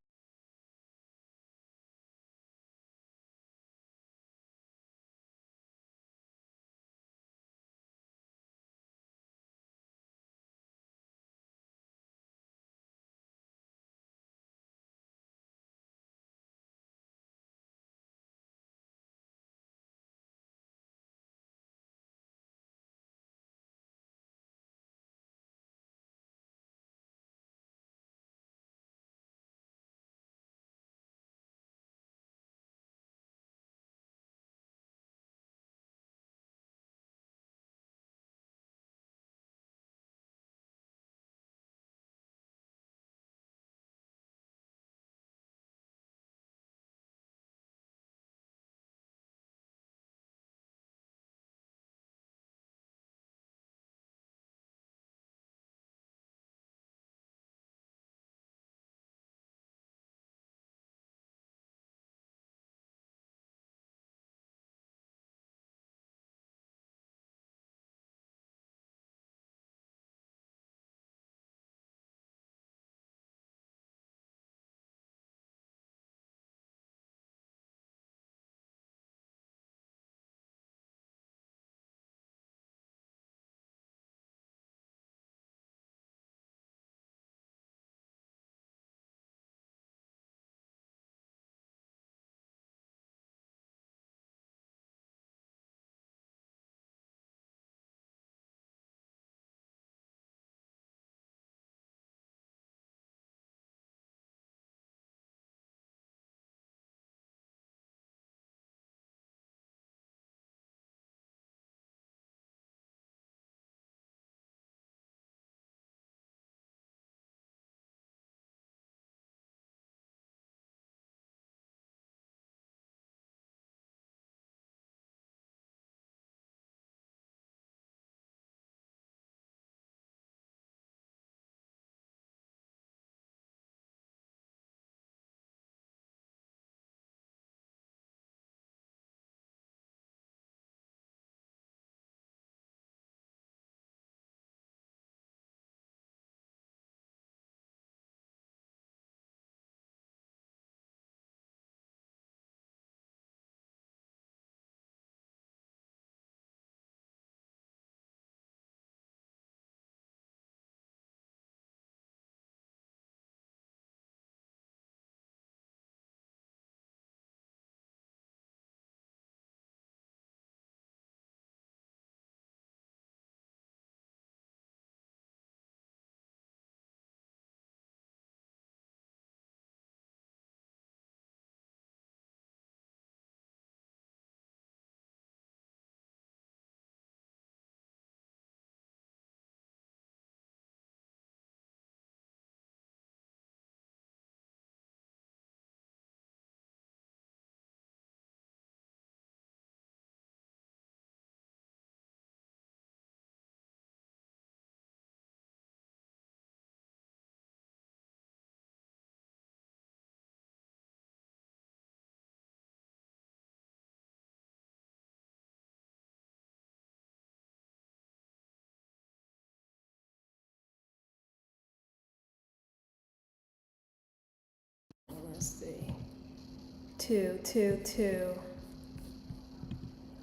see. 2, 2, 2.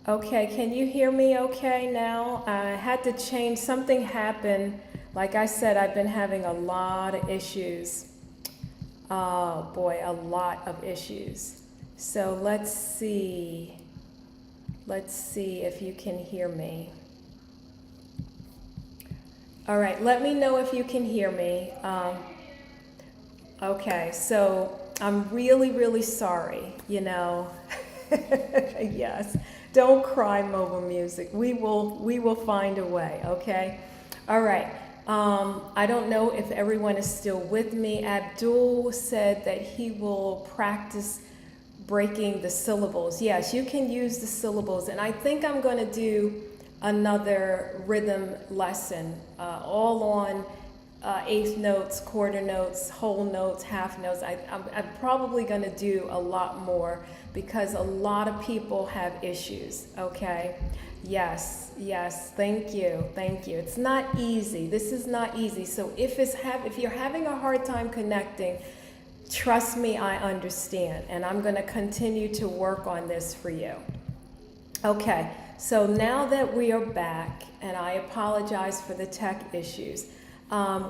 Okay, can you hear me okay now? I had to change, something happened. Like I said, I've been having a lot of issues. Oh boy, a lot of issues. So let's see. Let's see if you can hear me. All right, let me know if you can hear me. Okay, so I'm really, really sorry, you know. Yes, don't cry, mobile music. We will find a way, okay? All right. I don't know if everyone is still with me. Abdul said that he will practice breaking the syllables. Yes, you can use the syllables, and I think I'm going to do another rhythm lesson, all on eighth notes, quarter notes, whole notes, half notes. I'm probably going to do a lot more because a lot of people have issues, okay? Yes, yes, thank you, thank you. It's not easy. This is not easy. So if you're having a hard time connecting, trust me, I understand, and I'm going to continue to work on this for you. Okay, so now that we are back, and I apologize for the tech issues,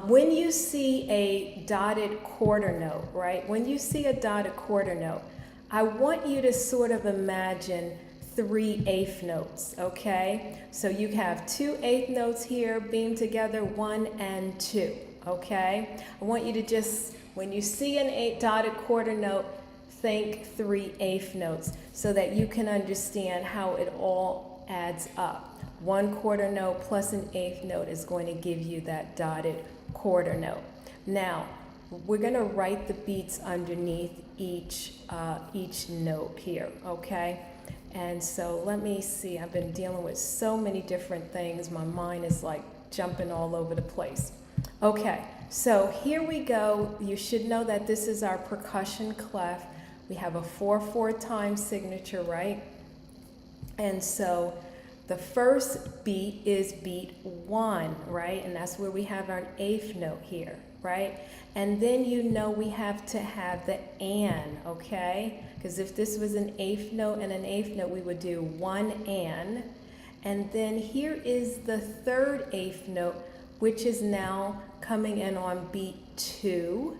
when you see a dotted quarter note, right? When you see a dotted quarter note, I want you to sort of imagine 3 eighth notes, okay? So you have 2 eighth notes here being together, 1 and 2, okay? I want you to just, when you see an dotted quarter note, think 3 eighth notes so that you can understand how it all adds up. 1 quarter note plus an eighth note is going to give you that dotted quarter note. Now, we're going to write the beats underneath each note here, okay? And so let me see. I've been dealing with so many different things. My mind is like jumping all over the place. Okay, so here we go. You should know that this is our percussion clef. We have a 4/4 time signature, right? And so the first beat is beat 1, right? And that's where we have our eighth note here, right? And then you know we have to have the and, okay? Because if this was an eighth note and an eighth note, we would do 1 and then here is the third eighth note, which is now coming in on beat 2.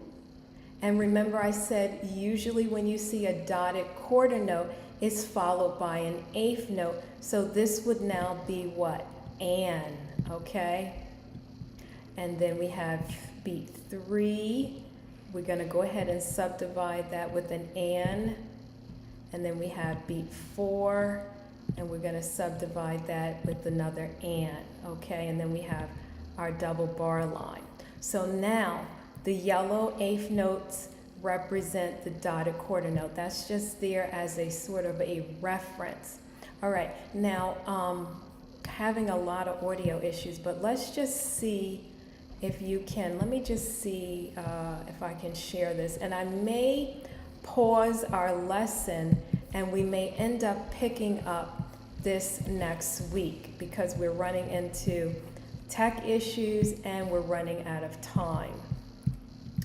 And remember I said usually when you see a dotted quarter note, it's followed by an eighth note. So this would now be what? An, okay? And then we have beat 3. We're going to go ahead and subdivide that with an and then we have beat 4, and we're going to subdivide that with another and, okay? And then we have our double bar line. So now the yellow eighth notes represent the dotted quarter note. That's just there as a sort of a reference. All right, now having a lot of audio issues, but let's just see if you can. Let me just see if I can share this. And I may pause our lesson and we may end up picking up this next week because we're running into tech issues and we're running out of time.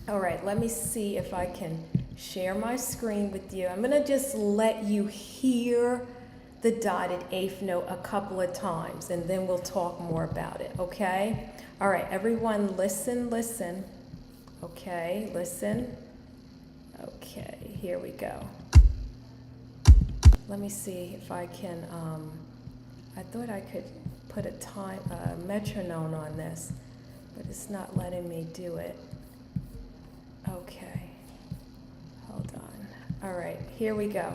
All right, let me see if I can share my screen with you. I'm gonna just let you hear the dotted eighth note a couple of times and then we'll talk more about it, okay? All right, everyone listen, listen. Okay, listen. Okay, here we go. Let me see if I can, I thought I could put a metronome on this, but it's not letting me do it. Okay, hold on. All right, here we go.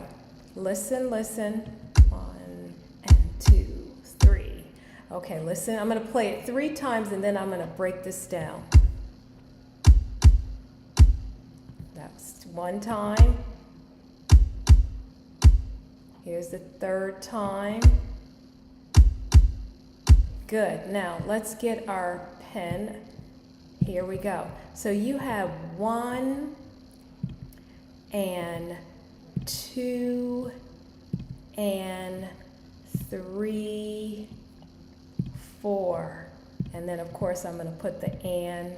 Listen, listen. 1 and 2, 3. Okay, listen. I'm going to play it 3 times and then I'm going to break this down. That's 1 time. Here's the 3rd time. Good. Now let's get our pen. Here we go. So you have 1 and 2 and 3, 4. And then of course I'm going to put the and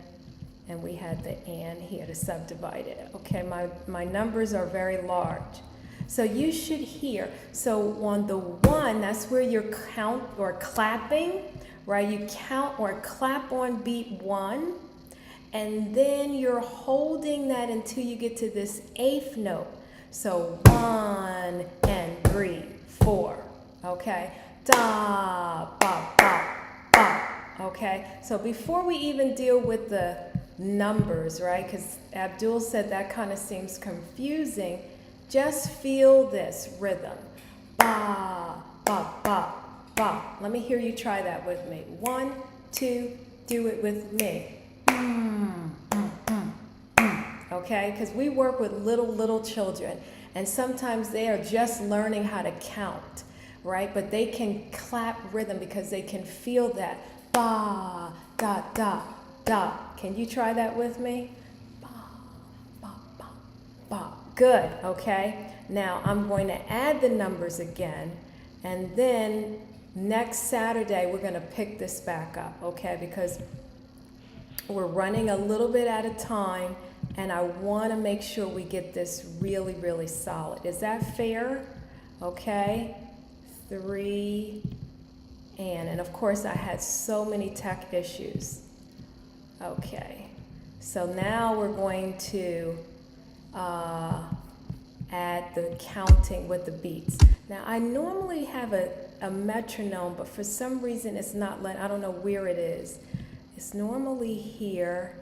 and we had the and here to subdivide it. Okay, my numbers are very large. So you should hear, so on the 1, that's where you're count or clapping, right? You count or clap on beat 1, and then you're holding that until you get to this 8th note. So 1 and 3, 4, okay? Da, ba, ba, ba, okay? So before we even deal with the numbers, right? Because Abdul said that kind of seems confusing. Just feel this rhythm. Ba, ba, ba, ba. Let me hear you try that with me. 1, 2, do it with me. Okay, because we work with little children, and sometimes they are just learning how to count, right? But they can clap rhythm because they can feel that. Ba, da, da, da. Can you try that with me? Ba, ba, ba, ba. Good, okay? Now I'm going to add the numbers again, and then next Saturday we're going to pick this back up, okay? Because we're running a little bit at a time, and I want to make sure we get this really solid. Is that fair? Okay. 3 and of course I had so many tech issues. Okay. So now we're going to add the counting with the beats. Now I normally have a metronome, but for some reason it's not letting, I don't know where it is. It's normally here,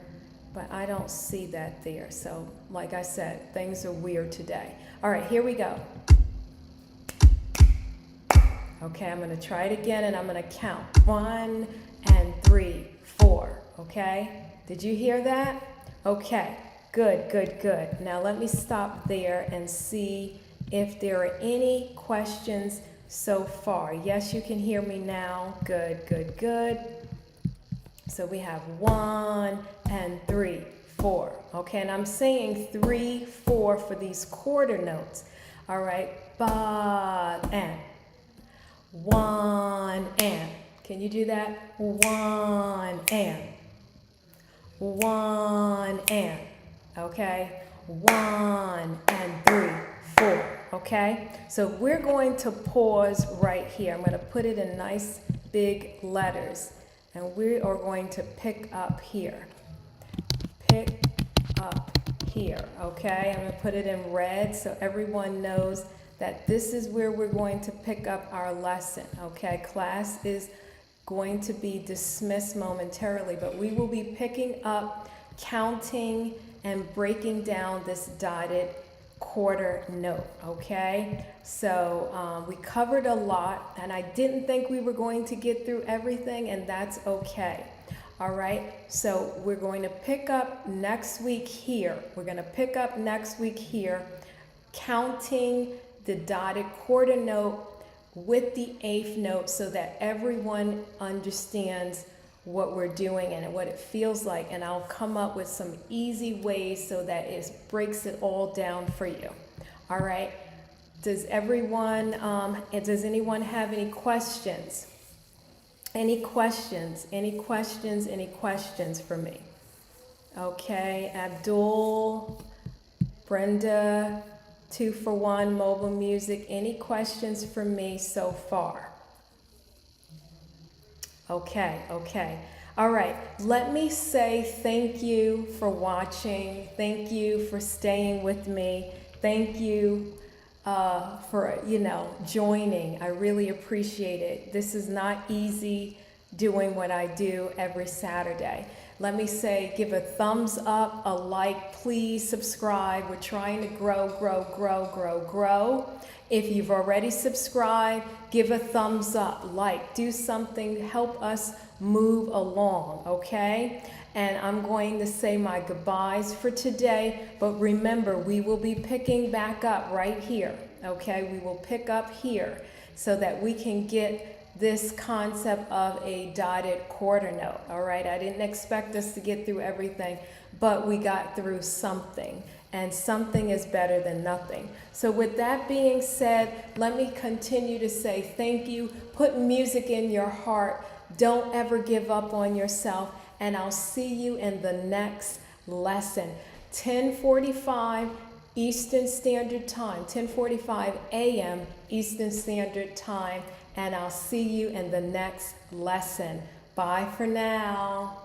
but I don't see that there. So like I said, things are weird today. All right, here we go. Okay, I'm gonna try it again, and I'm gonna count 1 and 3, 4, okay? Did you hear that? Okay, good. Now let me stop there and see if there are any questions so far. Yes, you can hear me now. Good. So we have 1 and 3, 4. Okay, and I'm saying 3, 4 for these quarter notes. All right, ba and 1 and. Can you do that? 1 and. 1 and. Okay, 1 and 3, 4. Okay, so we're going to pause right here. I'm going to put it in nice big letters. And we are going to pick up here. Pick up here, okay? I'm going to put it in red so everyone knows that this is where we're going to pick up our lesson, okay? Class is going to be dismissed momentarily, but we will be picking up, counting, and breaking down this dotted quarter note, okay? So we covered a lot, and I didn't think we were going to get through everything, and that's okay. All right, so we're going to pick up next week here. We're going to pick up next week here, counting the dotted quarter note with the 8th note so that everyone understands what we're doing and what it feels like, and I'll come up with some easy ways so that it breaks it all down for you. All right, does anyone have any questions? Any questions for me? Okay, Abdul, Brenda, 2 for 1 mobile music, any questions for me so far? Okay. All right, let me say thank you for watching. Thank you for staying with me. Thank you for, joining. I really appreciate it. This is not easy doing what I do every Saturday. Let me say, give a thumbs up, a like, please subscribe. We're trying to grow. If you've already subscribed, give a thumbs up, like, do something, help us move along, okay? And I'm going to say my goodbyes for today, but remember, we will be picking back up right here, okay? We will pick up here so that we can get this concept of a dotted quarter note, all right? I didn't expect us to get through everything, but we got through something. And something is better than nothing. So with that being said, let me continue to say thank you. Put music in your heart. Don't ever give up on yourself. and I'll see you in the next lesson. 10:45 Eastern Standard Time, 10:45 a.m. Eastern Standard Time, and I'll see you in the next lesson. Bye for now.